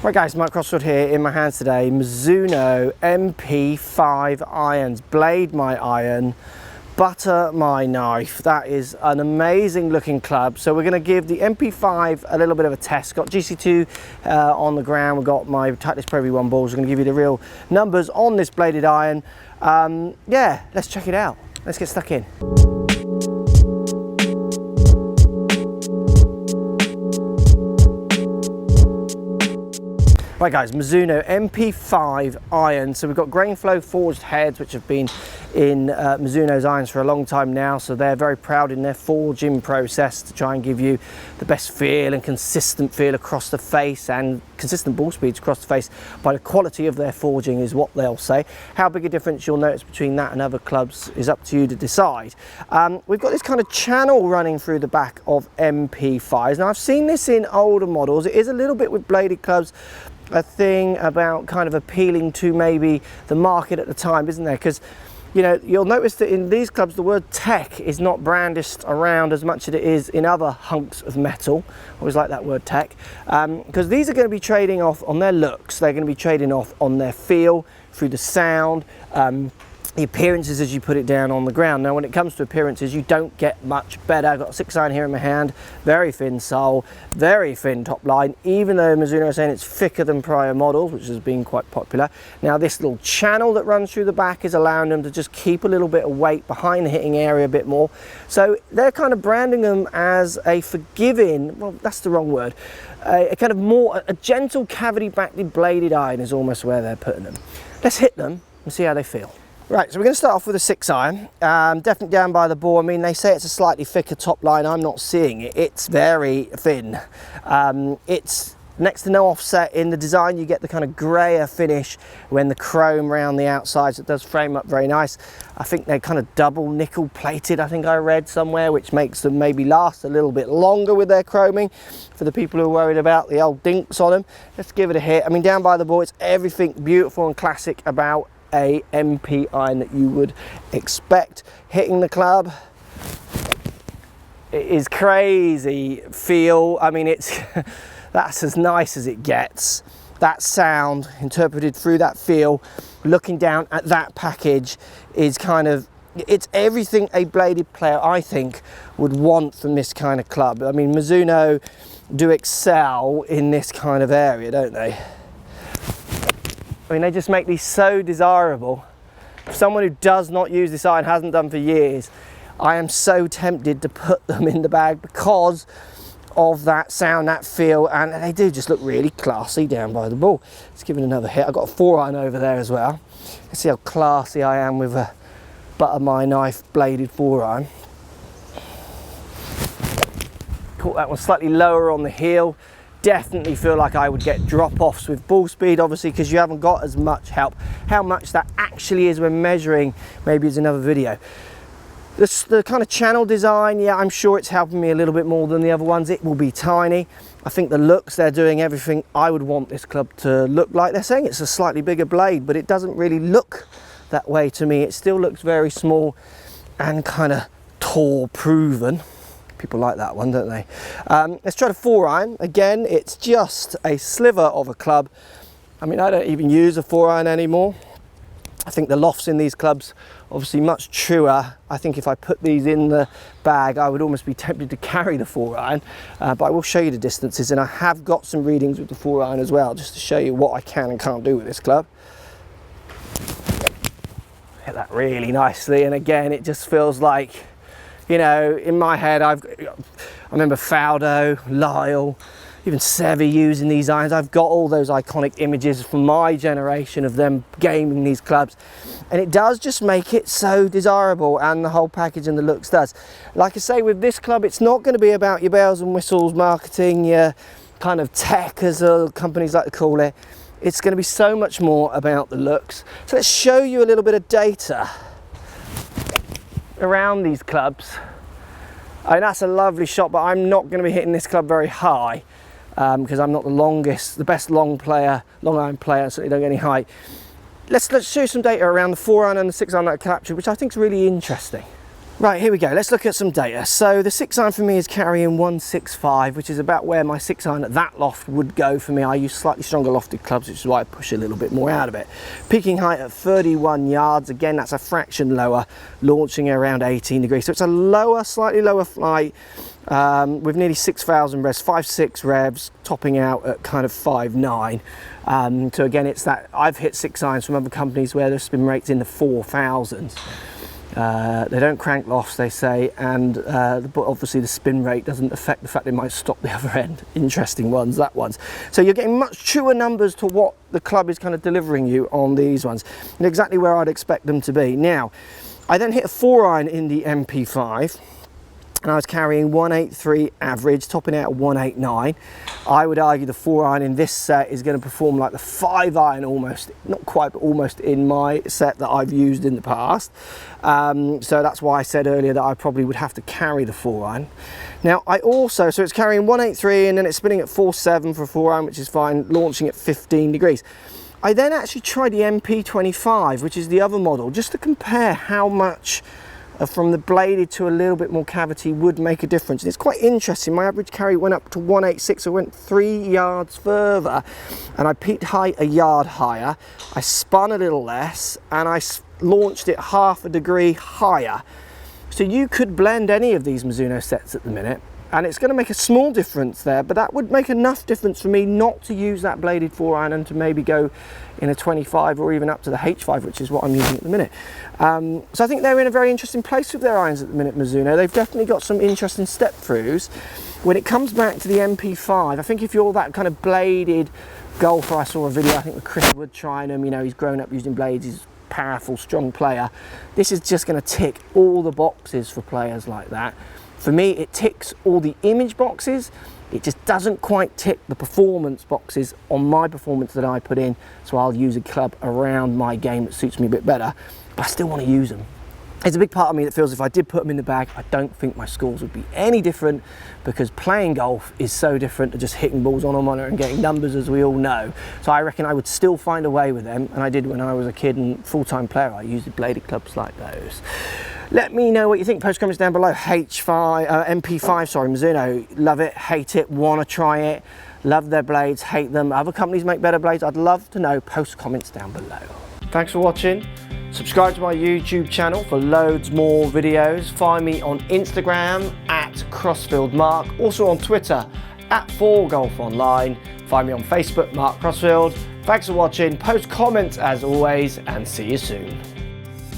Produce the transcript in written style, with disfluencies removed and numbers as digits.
Right guys, Mike Crossfield here. In my hands today, Mizuno MP5 Irons. Blade my iron, butter my knife. That is an amazing looking club. So we're going to give the MP5 a little bit of a test. Got GC2 on the ground. We've got my Titleist Pro V1 balls. We're going to give you the real numbers on this bladed iron. Yeah, let's check it out. Let's get stuck in. Right guys, Mizuno MP5 irons. So we've got grain flow forged heads, which have been in Mizuno's irons for a long time now. So they're very proud in their forging process to try and give you the best feel and consistent feel across the face and consistent ball speeds across the face by the quality of their forging is what they'll say. How big a difference you'll notice between that and other clubs is up to you to decide. We've got this kind of channel running through the back of MP5s. Now I've seen this in older models. It is a little bit with bladed clubs, a thing about kind of appealing to maybe the market at the time, isn't there? Because you know, you'll notice that in these clubs the word tech is not brandished around as much as it is in other hunks of metal. I always like that word tech, because these are going to be trading off on their looks. They're going to be trading off on their feel, through the sound, the appearances as you put it down on the ground. Now when it comes to appearances, you don't get much better. I've got a 6 iron here in my hand, very thin sole, very thin top line, even though Mizuno is saying it's thicker than prior models, which has been quite popular. Now this little channel that runs through the back is allowing them to just keep a little bit of weight behind the hitting area a bit more. So they're kind of branding them as a forgiving, well that's the wrong word, a kind of more, a gentle cavity backed bladed iron is almost where they're putting them. Let's hit them and see how they feel. Right, so we're going to start off with a 6 iron, definitely down by the ball. I mean, they say it's a slightly thicker top line. I'm not seeing it. It's very thin. It's next to no offset in the design. You get the kind of grayer finish when the chrome around the outsides. It does frame up very nice. I think they're kind of double nickel plated, I think I read somewhere, which makes them maybe last a little bit longer with their chroming for the people who are worried about the old dinks on them. Let's give it a hit. I mean, down by the ball, it's everything beautiful and classic about a MP iron that you would expect. Hitting the club, it is crazy feel. I mean, it's that's as nice as it gets. That sound interpreted through that feel, looking down at that package is kind of, it's everything a bladed player I think would want from this kind of club. I mean, Mizuno do excel in this kind of area, don't they? I mean, they just make these so desirable. For someone who does not use this iron, hasn't done for years, I am so tempted to put them in the bag because of that sound, that feel, and they do just look really classy down by the ball. Let's give it another hit. I've got a 4 iron over there as well. Let's see how classy I am with a butter my knife bladed 4 iron. Caught that one slightly lower on the heel. Definitely feel like I would get drop-offs with ball speed, obviously, because you haven't got as much help. How much that actually is when measuring maybe is another video. The kind of channel design, yeah, I'm sure it's helping me a little bit more than the other ones. It will be tiny. I think the looks, they're doing everything I would want this club to look like. They're saying it's a slightly bigger blade, but it doesn't really look that way to me. It still looks very small and kind of tour proven. People like that one, don't they? Let's try the 4 iron. Again, it's just a sliver of a club. I mean, I don't even use a 4 iron anymore. I think the lofts in these clubs obviously much truer. I think if I put these in the bag, I would almost be tempted to carry the 4 iron, but I will show you the distances, and I have got some readings with the 4 iron as well, just to show you what I can and can't do with this club. Hit that really nicely, and again, it just feels like, you know, in my head, I remember Faldo, Lyle, even Seve using these irons. I've got all those iconic images from my generation of them gaming these clubs. And it does just make it so desirable, and the whole package and the looks does. Like I say, with this club, it's not going to be about your bells and whistles marketing, your kind of tech, as companies like to call it. It's going to be so much more about the looks. So let's show you a little bit of data around these clubs. I mean, that's a lovely shot, but I'm not going to be hitting this club very high because I'm not the best long iron player, so you don't get any height. Let's show you some data around the 4 iron and the 6 iron that I captured, which I think is really interesting. Right, here we go. Let's look at some data. So the 6-iron for me is carrying 165, which is about where my 6-iron at that loft would go for me. I use slightly stronger lofted clubs, which is why I push a little bit more out of it. Peaking height at 31 yards. Again, that's a fraction lower, launching around 18 degrees. So it's a lower, slightly lower flight with nearly 6,000 revs, 5.6 revs, topping out at kind of 5.9. So again, it's that I've hit 6-irons from other companies where the spin rate's in the 4,000s. They don't crank lofts, they say, and but obviously the spin rate doesn't affect the fact they might stop the other end. Interesting ones, that ones. So you're getting much truer numbers to what the club is kind of delivering you on these ones, and exactly where I'd expect them to be. Now, I then hit a 4-iron in the MP5, and I was carrying 183 average, topping out at 189. I would argue the 4-iron in this set is going to perform like the 5-iron almost, not quite, but almost in my set that I've used in the past. So that's why I said earlier that I probably would have to carry the 4-iron. Now I also, so it's carrying 183 and then it's spinning at 4.7 for a 4-iron, which is fine, launching at 15 degrees. I then actually tried the MP25, which is the other model, just to compare how much from the bladed to a little bit more cavity would make a difference. And it's quite interesting. My average carry went up to 186, so I went 3 yards further, and I peaked height a yard higher. I spun a little less, and I launched it half a degree higher. So you could blend any of these Mizuno sets at the minute, and it's going to make a small difference there, but that would make enough difference for me not to use that bladed 4-iron and to maybe go in a 25 or even up to the H5, which is what I'm using at the minute. So I think they're in a very interesting place with their irons at the minute, Mizuno. They've definitely got some interesting step throughs. When it comes back to the MP5, I think if you're that kind of bladed golfer, I saw a video, I think with Chris Wood trying them, you know, he's grown up using blades, he's a powerful, strong player. This is just going to tick all the boxes for players like that. For me, it ticks all the image boxes. It just doesn't quite tick the performance boxes on my performance that I put in. So I'll use a club around my game that suits me a bit better, but I still want to use them. There's a big part of me that feels if I did put them in the bag, I don't think my scores would be any different, because playing golf is so different to just hitting balls on a monitor and getting numbers, as we all know. So I reckon I would still find a way with them, and I did when I was a kid and full-time player. I used bladed clubs like those. Let me know what you think. Post comments down below. MP5, sorry, Mizuno. Love it, hate it, want to try it. Love their blades, hate them. Other companies make better blades. I'd love to know. Post comments down below. Thanks for watching. Subscribe to my YouTube channel for loads more videos. Find me on Instagram at Crossfield Mark. Also on Twitter at 4golfonline. Find me on Facebook, Mark Crossfield. Thanks for watching. Post comments as always, and see you soon.